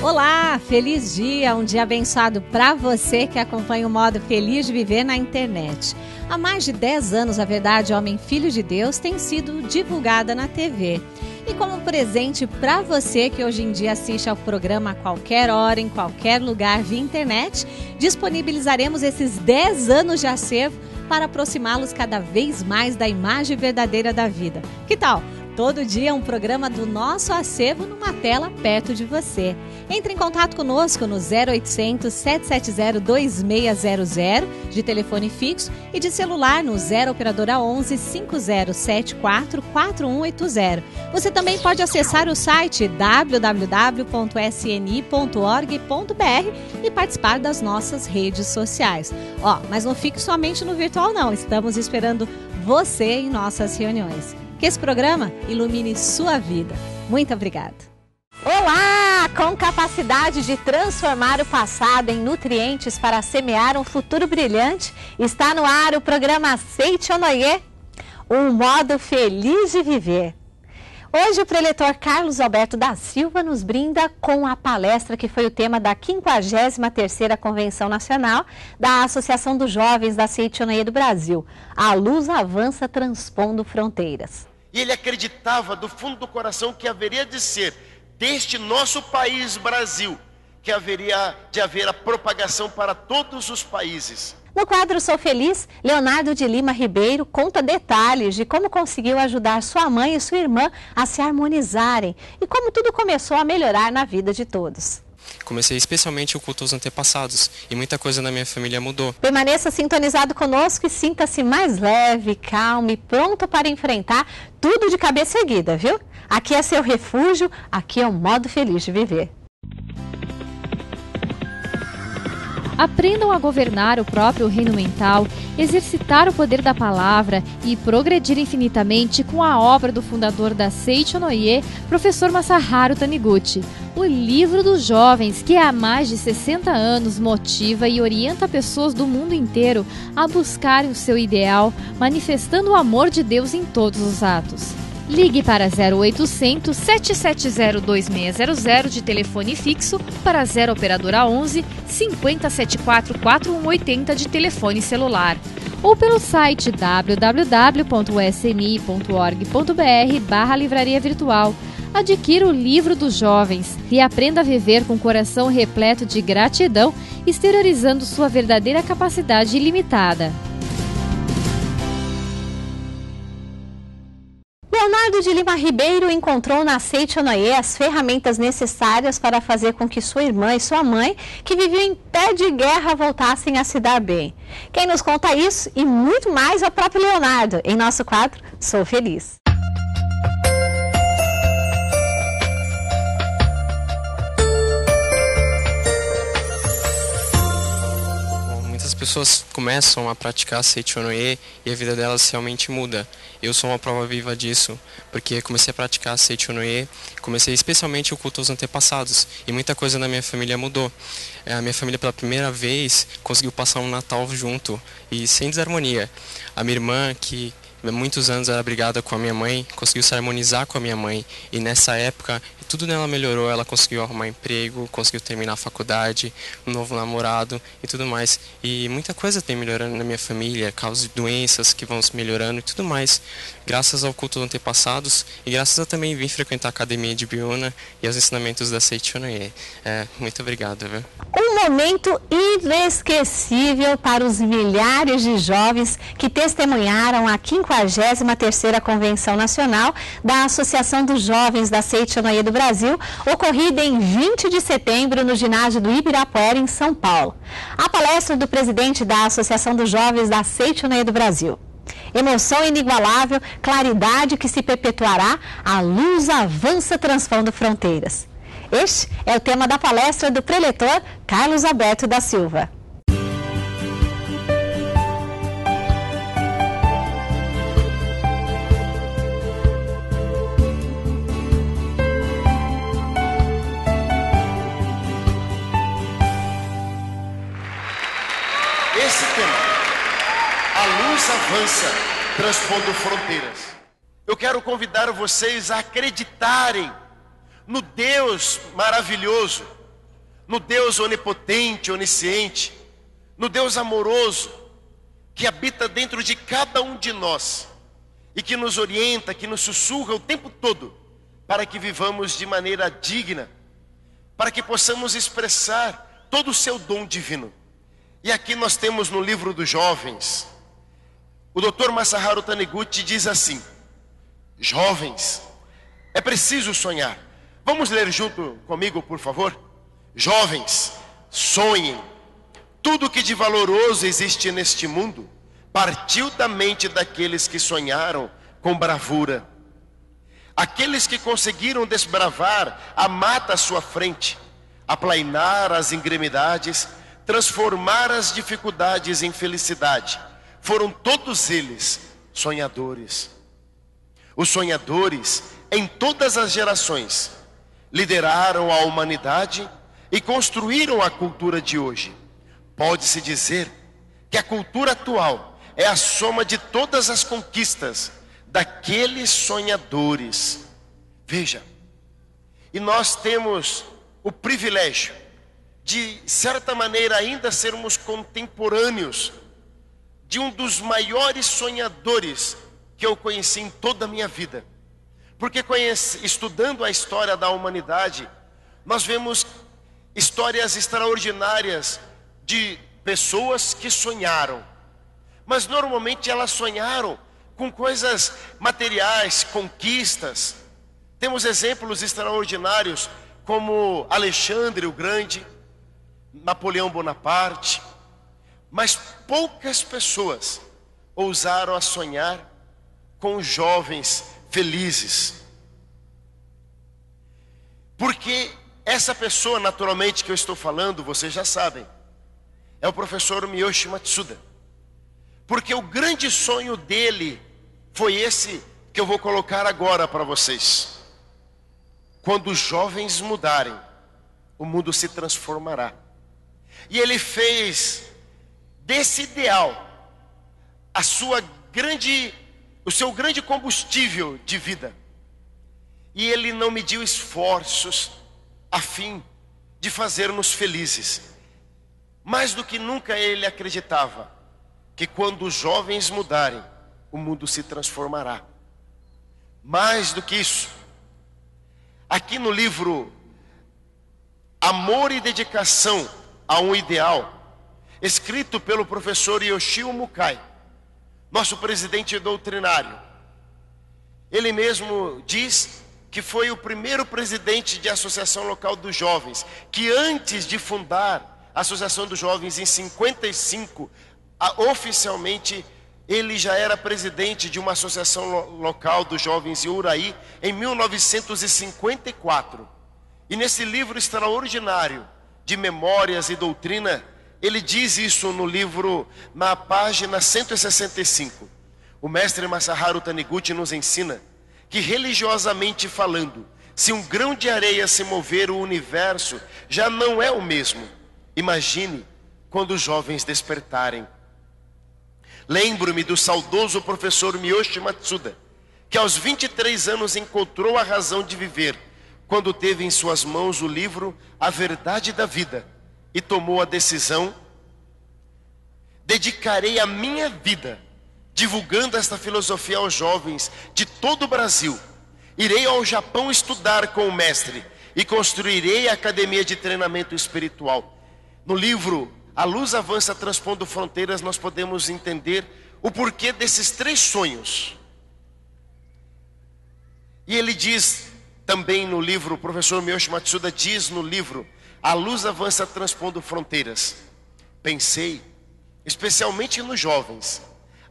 Olá, feliz dia, um dia abençoado para você que acompanha o modo Feliz de Viver na internet. Há mais de 10 anos, a Verdade Homem Filho de Deus tem sido divulgada na TV. E como presente para você que hoje em dia assiste ao programa a qualquer hora, em qualquer lugar via internet, disponibilizaremos esses 10 anos de acervo para aproximá-los cada vez mais da imagem verdadeira da vida. Que tal? Todo dia um programa do nosso acervo numa tela perto de você. Entre em contato conosco no 0800 770 2600 de telefone fixo e de celular no 0 operadora 11 5074 4180. Você também pode acessar o site www.sni.org.br e participar das nossas redes sociais. Mas não fique somente no virtual não, estamos esperando você em nossas reuniões. Que esse programa ilumine sua vida. Muito obrigada. Olá! Com capacidade de transformar o passado em nutrientes para semear um futuro brilhante, está no ar o programa Seite Onoye, um modo feliz de viver. Hoje o preletor Carlos Alberto da Silva nos brinda com a palestra que foi o tema da 53ª Convenção Nacional da Associação dos Jovens da Seite Onoye do Brasil. A luz avança transpondo fronteiras. E ele acreditava do fundo do coração que haveria de ser deste nosso país, Brasil, que haveria de haver a propagação para todos os países. No quadro Sou Feliz, Leonardo de Lima Ribeiro conta detalhes de como conseguiu ajudar sua mãe e sua irmã a se harmonizarem e como tudo começou a melhorar na vida de todos. Comecei especialmente o culto aos antepassados e muita coisa na minha família mudou. Permaneça sintonizado conosco e sinta-se mais leve, calmo e pronto para enfrentar tudo de cabeça erguida, viu? Aqui é seu refúgio, aqui é o modo feliz de viver. Aprendam a governar o próprio reino mental, exercitar o poder da palavra e progredir infinitamente com a obra do fundador da Seite Onoye, professor Masaharu Taniguchi. O livro dos jovens, que há mais de 60 anos motiva e orienta pessoas do mundo inteiro a buscarem o seu ideal, manifestando o amor de Deus em todos os atos. Ligue para 0800 770 2600 de telefone fixo para 0 operadora 11 5074 4180 de telefone celular ou pelo site www.sni.org.br/livraria virtual. Adquira o livro dos jovens e aprenda a viver com o coração repleto de gratidão, exteriorizando sua verdadeira capacidade ilimitada. Leonardo de Lima Ribeiro encontrou na Seite Onoye as ferramentas necessárias para fazer com que sua irmã e sua mãe, que viviam em pé de guerra, voltassem a se dar bem. Quem nos conta isso e muito mais é o próprio Leonardo, em nosso quadro Sou Feliz. As pessoas começam a praticar Seite Onoye e a vida delas realmente muda. Eu sou uma prova viva disso, porque comecei a praticar Seite Onoye, comecei especialmente o culto aos antepassados e muita coisa na minha família mudou. A minha família pela primeira vez conseguiu passar um Natal junto e sem desarmonia. A minha irmã, que há muitos anos era brigada com a minha mãe, conseguiu se harmonizar com a minha mãe e nessa época tudo nela melhorou, ela conseguiu arrumar emprego, conseguiu terminar a faculdade, um novo namorado e tudo mais. E muita coisa tem melhorando na minha família, causas de doenças que vão se melhorando e tudo mais. Graças ao culto dos antepassados e graças a também vir frequentar a academia de Biúna e aos ensinamentos da Seite Onoye. Muito obrigado, viu? Um momento inesquecível para os milhares de jovens que testemunharam a 53ª Convenção Nacional da Associação dos Jovens da Seite Onoye do Brasil, ocorrida em 20 de setembro no ginásio do Ibirapuera, em São Paulo. A palestra do presidente da Associação dos Jovens da Seite Onoye do Brasil. Emoção inigualável, claridade que se perpetuará, a luz avança transpondo fronteiras. Este é o tema da palestra do preletor Carlos Alberto da Silva. Esse tema, a luz avança, transpondo fronteiras. Eu quero convidar vocês a acreditarem no Deus maravilhoso no Deus onipotente, onisciente, no Deus amoroso, que habita dentro de cada um de nós e que nos orienta, que nos sussurra o tempo todo, para que vivamos de maneira digna, para que possamos expressar todo o seu dom divino. E aqui nós temos no livro dos jovens, o Dr. Masaharu Taniguchi diz assim: jovens, é preciso sonhar. Vamos ler junto comigo, por favor? Jovens, sonhem. Tudo que de valoroso existe neste mundo partiu da mente daqueles que sonharam com bravura. Aqueles que conseguiram desbravar a mata à sua frente, aplainar as engremidades, transformar as dificuldades em felicidade, foram todos eles sonhadores. Os sonhadores, em todas as gerações, lideraram a humanidade e construíram a cultura de hoje. Pode-se dizer que a cultura atual é a soma de todas as conquistas daqueles sonhadores. Veja, e nós temos o privilégio de certa maneira ainda sermos contemporâneos de um dos maiores sonhadores que eu conheci em toda a minha vida. Porque estudando a história da humanidade, nós vemos histórias extraordinárias de pessoas que sonharam, mas normalmente elas sonharam com coisas materiais, conquistas. Temos exemplos extraordinários como Alexandre o Grande, Napoleão Bonaparte, mas poucas pessoas ousaram a sonhar com jovens felizes. Porque essa pessoa, naturalmente, que eu estou falando, vocês já sabem, é o professor Miyoshi Matsuda. Porque o grande sonho dele foi esse que eu vou colocar agora para vocês. Quando os jovens mudarem, o mundo se transformará. E ele fez desse ideal o seu grande combustível de vida. E ele não mediu esforços a fim de fazer-nos felizes. Mais do que nunca ele acreditava que quando os jovens mudarem, o mundo se transformará. Mais do que isso, aqui no livro Amor e Dedicação a um Ideal, escrito pelo professor Yoshio Mukai, nosso presidente doutrinário, ele mesmo diz que foi o primeiro presidente de associação local dos jovens, que antes de fundar a Associação dos Jovens em 55, oficialmente ele já era presidente de uma associação local dos jovens em Uraí em 1954. E nesse livro extraordinário de Memórias e Doutrina, ele diz isso no livro, na página 165. O mestre Masaharu Taniguchi nos ensina que, religiosamente falando, se um grão de areia se mover, o universo já não é o mesmo. Imagine quando os jovens despertarem. Lembro-me do saudoso professor Miyoshi Matsuda, que aos 23 anos encontrou a razão de viver, quando teve em suas mãos o livro A Verdade da Vida, e tomou a decisão: dedicarei a minha vida divulgando esta filosofia aos jovens de todo o Brasil. Irei ao Japão estudar com o mestre e construirei a academia de treinamento espiritual. No livro A Luz Avança Transpondo Fronteiras, nós podemos entender o porquê desses 3 sonhos. E ele diz também no livro, o professor Miyoshi Matsuda diz no livro A Luz Avança Transpondo Fronteiras: pensei especialmente nos jovens,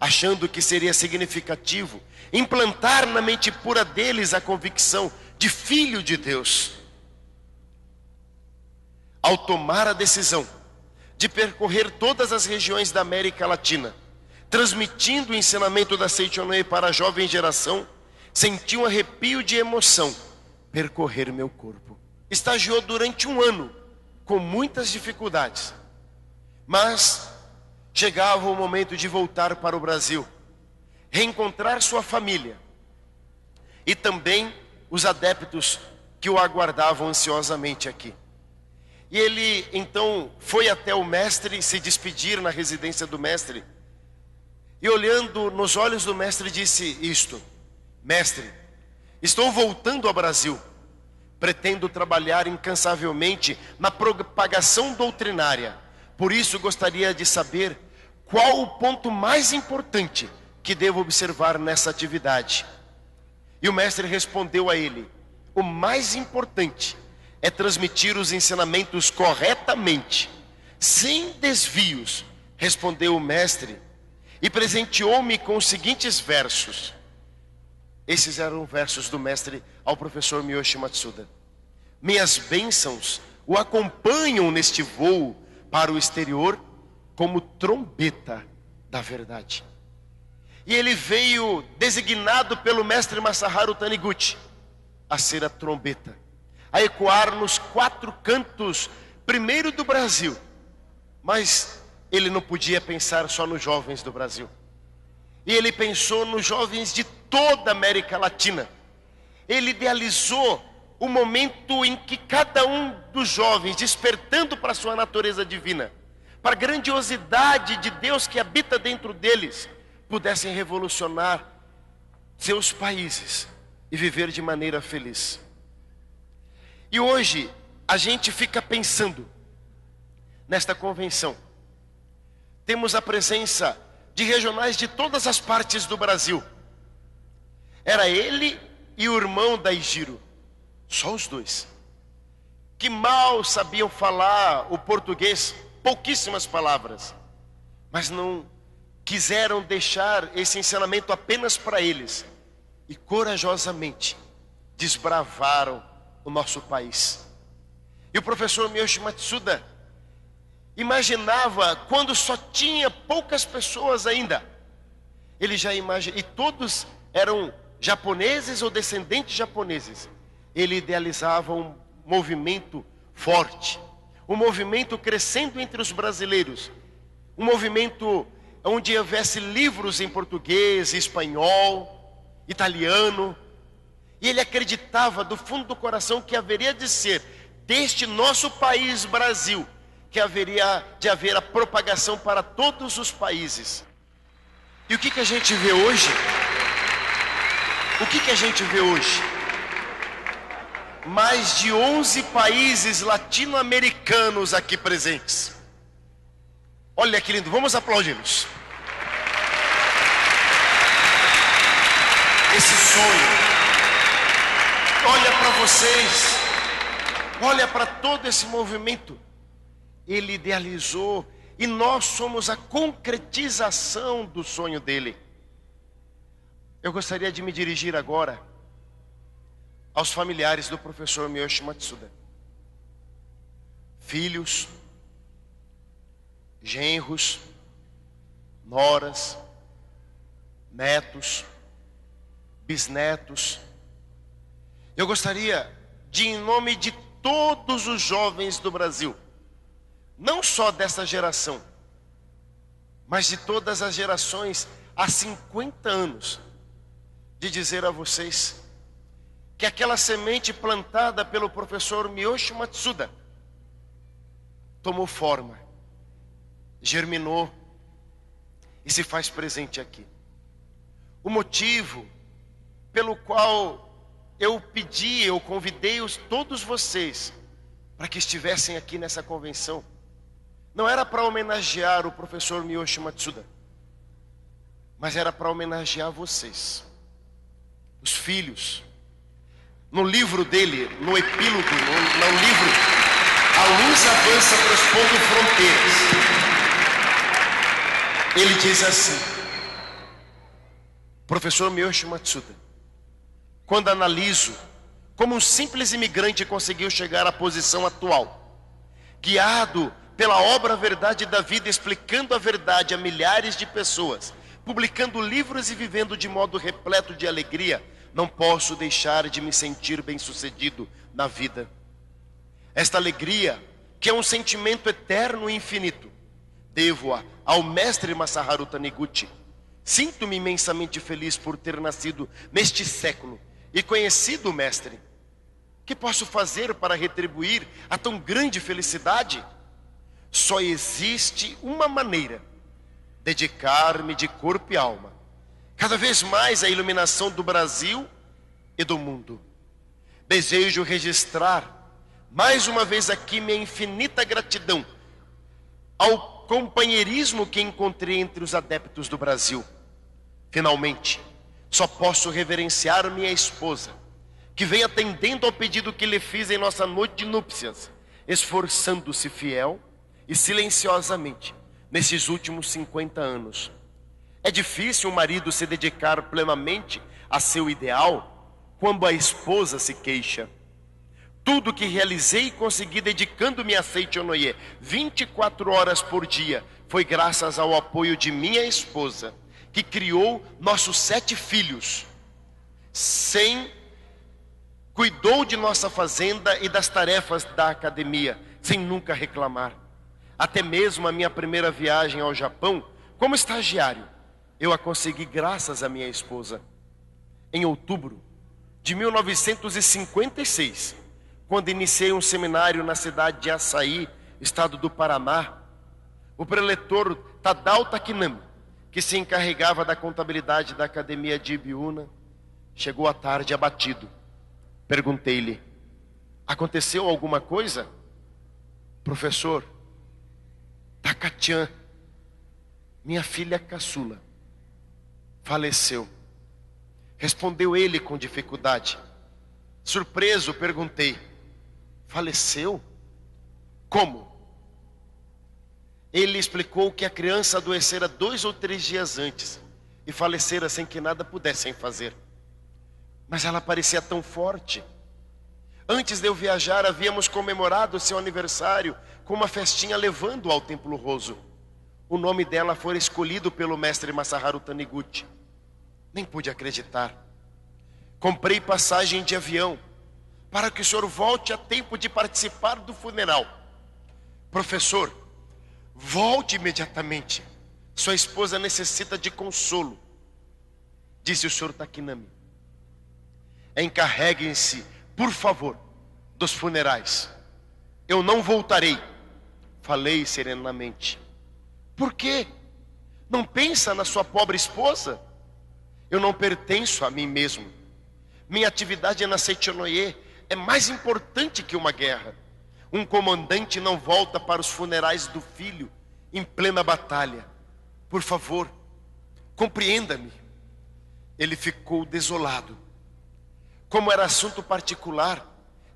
achando que seria significativo implantar na mente pura deles a convicção de filho de Deus. Ao tomar a decisão de percorrer todas as regiões da América Latina, transmitindo o ensinamento da Seichonoye para a jovem geração, senti um arrepio de emoção percorrer meu corpo. Estagiou durante 1 ano, com muitas dificuldades, mas chegava o momento de voltar para o Brasil, reencontrar sua família e também os adeptos que o aguardavam ansiosamente aqui. E ele então foi até o mestre se despedir na residência do mestre. E olhando nos olhos do mestre disse isto: mestre, estou voltando ao Brasil. Pretendo trabalhar incansavelmente na propagação doutrinária. Por isso gostaria de saber qual o ponto mais importante que devo observar nessa atividade. E o mestre respondeu a ele: o mais importante é transmitir os ensinamentos corretamente, sem desvios. Respondeu o mestre e presenteou-me com os seguintes versos. Esses eram versos do mestre ao professor Miyoshi Matsuda. Minhas bênçãos o acompanham neste voo para o exterior como trombeta da verdade. E ele veio designado pelo mestre Masaharu Taniguchi a ser a trombeta, a ecoar nos 4 cantos, primeiro do Brasil. Mas ele não podia pensar só nos jovens do Brasil. E ele pensou nos jovens de toda a América Latina. Ele idealizou o momento em que cada um dos jovens, despertando para a sua natureza divina, para a grandiosidade de Deus que habita dentro deles, pudessem revolucionar seus países e viver de maneira feliz. E hoje a gente fica pensando nesta convenção. Temos a presença de regionais de todas as partes do Brasil. Era ele e o irmão da Ijiro, só os dois, que mal sabiam falar o português, pouquíssimas palavras, mas não quiseram deixar esse ensinamento apenas para eles e corajosamente desbravaram o nosso país. E o professor Miyoshi Matsuda imaginava, quando só tinha poucas pessoas ainda, ele já imaginava, e todos eram japoneses ou descendentes japoneses. Ele idealizava um movimento forte, um movimento crescendo entre os brasileiros, um movimento onde houvesse livros em português, espanhol, italiano. E ele acreditava do fundo do coração que haveria de ser deste nosso país, Brasil, que haveria de haver a propagação para todos os países. E o que a gente vê hoje? O que a gente vê hoje? Mais de 11 países latino-americanos aqui presentes. Olha que lindo, vamos aplaudi-los. Esse sonho, olha para vocês, olha para todo esse movimento. Ele idealizou e nós somos a concretização do sonho dele. Eu gostaria de me dirigir agora aos familiares do professor Miyoshi Matsuda. Filhos, genros, noras, netos, bisnetos. Eu gostaria de, em nome de todos os jovens do Brasil, não só dessa geração, mas de todas as gerações há 50 anos, de dizer a vocês que aquela semente plantada pelo professor Miyoshi Matsuda tomou forma, germinou e se faz presente aqui. O motivo pelo qual eu convidei todos vocês para que estivessem aqui nessa convenção, não era para homenagear o professor Miyoshi Matsuda, mas era para homenagear vocês, os filhos. No livro dele, no epílogo, no livro A Luz Avança Transpondo Fronteiras, ele diz assim: professor Miyoshi Matsuda, quando analiso como um simples imigrante conseguiu chegar à posição atual, guiado pela obra Verdade da Vida, explicando a verdade a milhares de pessoas, publicando livros e vivendo de modo repleto de alegria, não posso deixar de me sentir bem-sucedido na vida. Esta alegria, que é um sentimento eterno e infinito, devo-a ao mestre Masaharu Taniguchi. Sinto-me imensamente feliz por ter nascido neste século e conhecido o mestre, que posso fazer para retribuir a tão grande felicidade? Só existe uma maneira: dedicar-me de corpo e alma, cada vez mais à iluminação do Brasil e do mundo. Desejo registrar mais uma vez aqui minha infinita gratidão ao companheirismo que encontrei entre os adeptos do Brasil. Finalmente, só posso reverenciar minha esposa, que vem atendendo ao pedido que lhe fiz em nossa noite de núpcias, esforçando-se fiel e silenciosamente nesses últimos 50 anos. É difícil um marido se dedicar plenamente a seu ideal quando a esposa se queixa. Tudo que realizei e consegui dedicando-me a Seichonoye 24 horas por dia foi graças ao apoio de minha esposa, que criou nossos 7 filhos, cuidou de nossa fazenda e das tarefas da academia, sem nunca reclamar. Até mesmo a minha primeira viagem ao Japão, como estagiário, eu a consegui graças à minha esposa. Em outubro de 1956, quando iniciei um seminário na cidade de Açaí, estado do Paraná, o preletor Tadao Takinami, que se encarregava da contabilidade da academia de Ibiúna, chegou à tarde abatido. Perguntei-lhe: aconteceu alguma coisa? Professor, Takachan, minha filha caçula, faleceu. Respondeu ele com dificuldade. Surpreso, perguntei: faleceu? Como? Ele explicou que a criança adoecera 2 ou 3 dias antes e falecera sem que nada pudessem fazer. Mas ela parecia tão forte. Antes de eu viajar, havíamos comemorado seu aniversário com uma festinha levando-o ao Templo Roso. O nome dela foi escolhido pelo mestre Masaharu Taniguchi. Nem pude acreditar. Comprei passagem de avião para que o senhor volte a tempo de participar do funeral. Professor, volte imediatamente. Sua esposa necessita de consolo, disse o senhor Takinami. Encarreguem-se, por favor, dos funerais. Eu não voltarei, falei serenamente. Por quê? Não pensa na sua pobre esposa? Eu não pertenço a mim mesmo. Minha atividade na Seichonoye é mais importante que uma guerra. Um comandante não volta para os funerais do filho em plena batalha. Por favor, compreenda-me. Ele ficou desolado. Como era assunto particular,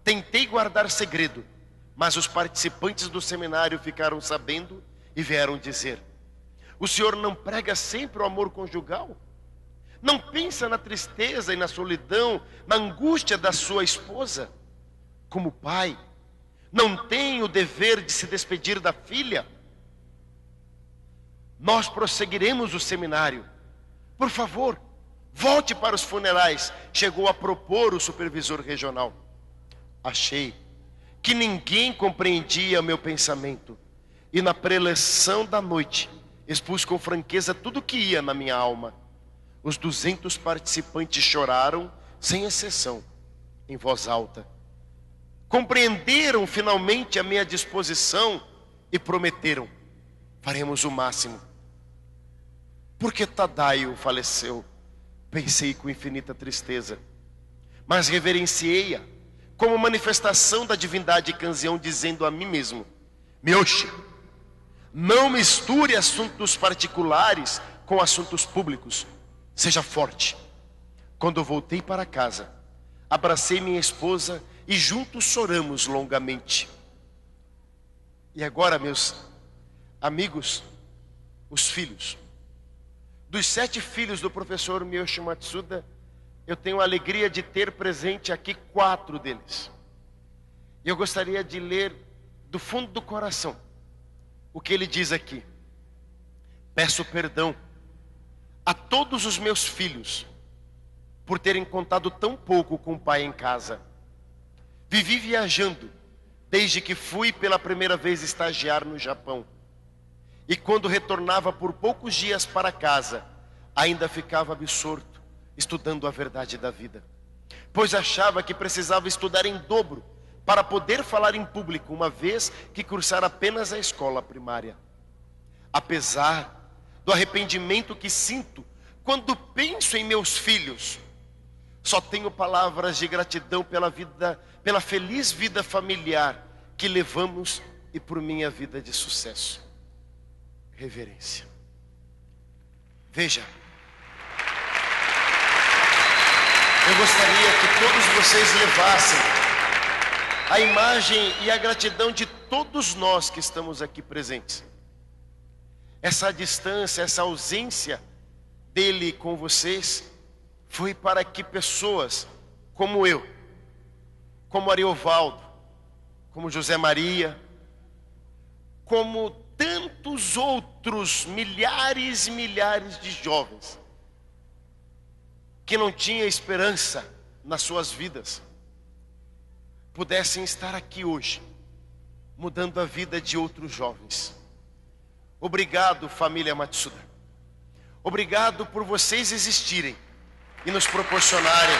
tentei guardar segredo, mas os participantes do seminário ficaram sabendo e vieram dizer: o senhor não prega sempre o amor conjugal? Não pensa na tristeza e na solidão, na angústia da sua esposa? Como pai, não tem o dever de se despedir da filha? Nós prosseguiremos o seminário. Por favor, volte para os funerais, chegou a propor o supervisor regional. Achei que ninguém compreendia o meu pensamento, e na preleção da noite expus com franqueza tudo o que ia na minha alma. Os 200 participantes choraram, sem exceção, em voz alta. Compreenderam finalmente a minha disposição e prometeram: faremos o máximo. Porque Tadaio faleceu, pensei com infinita tristeza, mas reverenciei-a como manifestação da divindade Kanzeon, dizendo a mim mesmo: Miyoshi, não misture assuntos particulares com assuntos públicos. Seja forte. Quando voltei para casa, abracei minha esposa e juntos choramos longamente. E agora, meus amigos, os filhos. Dos 7 filhos do professor Miyoshi Matsuda, eu tenho a alegria de ter presente aqui 4 deles. E eu gostaria de ler do fundo do coração o que ele diz aqui. Peço perdão a todos os meus filhos por terem contado tão pouco com o pai em casa. Vivi viajando desde que fui pela primeira vez estagiar no Japão. E quando retornava por poucos dias para casa, ainda ficava absorto, estudando a verdade da vida. pois achava que precisava estudar em dobro para poder falar em público, uma vez que cursara apenas a escola primária. Apesar do arrependimento que sinto quando penso em meus filhos, só tenho palavras de gratidão pela feliz vida familiar que levamos e por minha vida de sucesso. Reverência. Veja, eu gostaria que todos vocês levassem a imagem e a gratidão de todos nós que estamos aqui presentes. Essa distância, essa ausência dele com vocês foi para que pessoas como eu, como Ariovaldo, como José Maria, como tantos outros milhares e milhares de jovens que não tinham esperança nas suas vidas, pudessem estar aqui hoje, mudando a vida de outros jovens. Obrigado, família Matsuda. Obrigado por vocês existirem e nos proporcionarem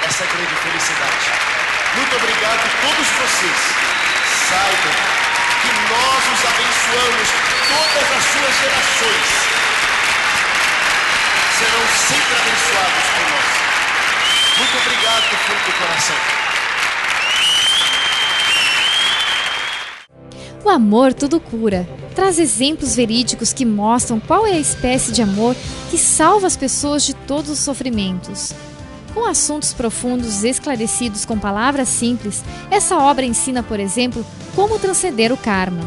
essa grande felicidade. Muito obrigado a todos vocês. Saibam que nós os abençoamos, todas as suas gerações serão sempre abençoados por nós. Muito obrigado do fundo do coração. O amor tudo cura. Traz exemplos verídicos que mostram qual é a espécie de amor que salva as pessoas de todos os sofrimentos. Com assuntos profundos esclarecidos com palavras simples, essa obra ensina, por exemplo, como transcender o karma.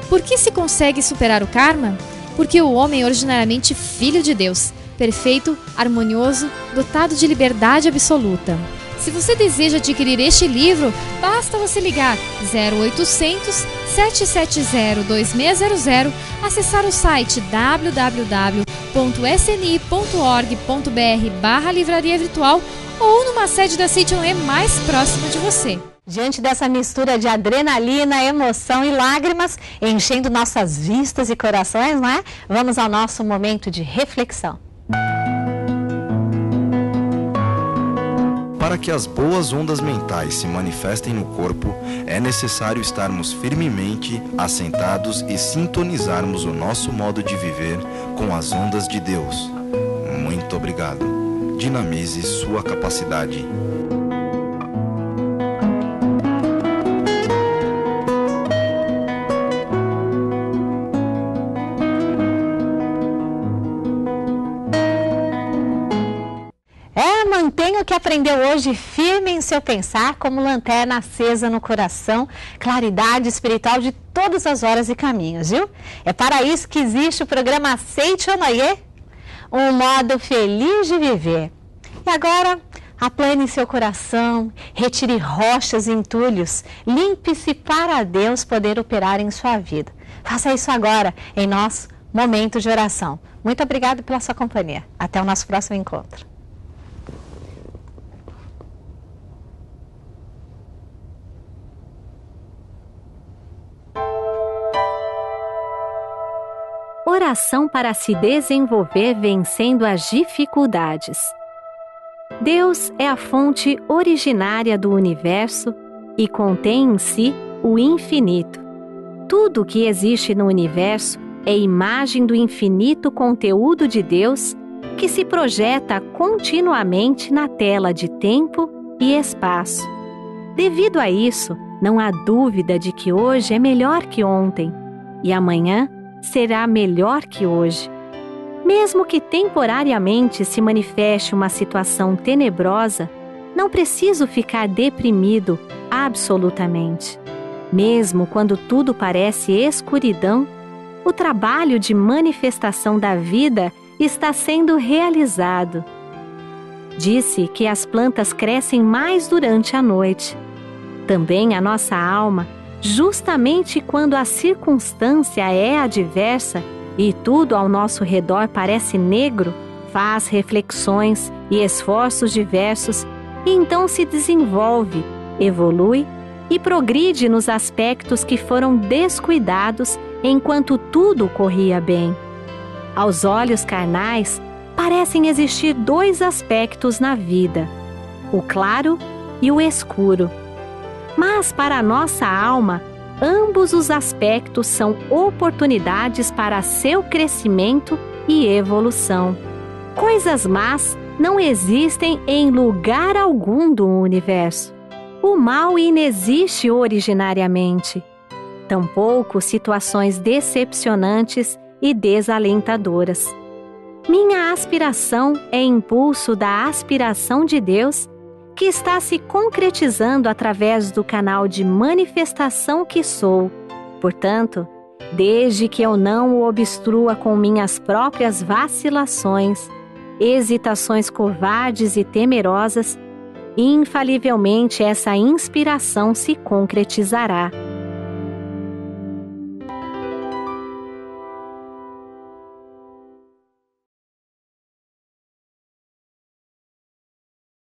Por que se consegue superar o karma? Porque o homem é originariamente filho de Deus, perfeito, harmonioso, dotado de liberdade absoluta. Se você deseja adquirir este livro, basta você ligar 0800 770 2600, acessar o site www.sni.org.br/livraria virtual ou numa sede da Seichonoye mais próxima de você. Diante dessa mistura de adrenalina, emoção e lágrimas, enchendo nossas vistas e corações, não é? Vamos ao nosso momento de reflexão. Para que as boas ondas mentais se manifestem no corpo, é necessário estarmos firmemente assentados e sintonizarmos o nosso modo de viver com as ondas de Deus. Muito obrigado. Dinamize sua capacidade. Mantenha o que aprendeu hoje firme em seu pensar, como lanterna acesa no coração, claridade espiritual de todas as horas e caminhos, viu? É para isso que existe o programa Seichonoye, um modo feliz de viver. E agora, aplane seu coração, retire rochas e entulhos, limpe-se para Deus poder operar em sua vida. Faça isso agora, em nosso momento de oração. Muito obrigado pela sua companhia. Até o nosso próximo encontro. Oração para se desenvolver vencendo as dificuldades. Deus é a fonte originária do universo e contém em si o infinito. Tudo o que existe no universo é imagem do infinito conteúdo de Deus que se projeta continuamente na tela de tempo e espaço. Devido a isso, não há dúvida de que hoje é melhor que ontem e amanhã será melhor que hoje. Mesmo que temporariamente se manifeste uma situação tenebrosa, não preciso ficar deprimido absolutamente. Mesmo quando tudo parece escuridão, o trabalho de manifestação da vida está sendo realizado. Disse que as plantas crescem mais durante a noite. Também a nossa alma, justamente quando a circunstância é adversa e tudo ao nosso redor parece negro, faz reflexões e esforços diversos e então se desenvolve, evolui e progride nos aspectos que foram descuidados enquanto tudo corria bem. Aos olhos carnais, parecem existir dois aspectos na vida: o claro e o escuro. Mas para a nossa alma, ambos os aspectos são oportunidades para seu crescimento e evolução. Coisas más não existem em lugar algum do universo. O mal inexiste originariamente. Tampouco situações decepcionantes e desalentadoras. Minha aspiração é impulso da aspiração de Deus, que está se concretizando através do canal de manifestação que sou. Portanto, desde que eu não o obstrua com minhas próprias vacilações, hesitações covardes e temerosas, infalivelmente essa inspiração se concretizará.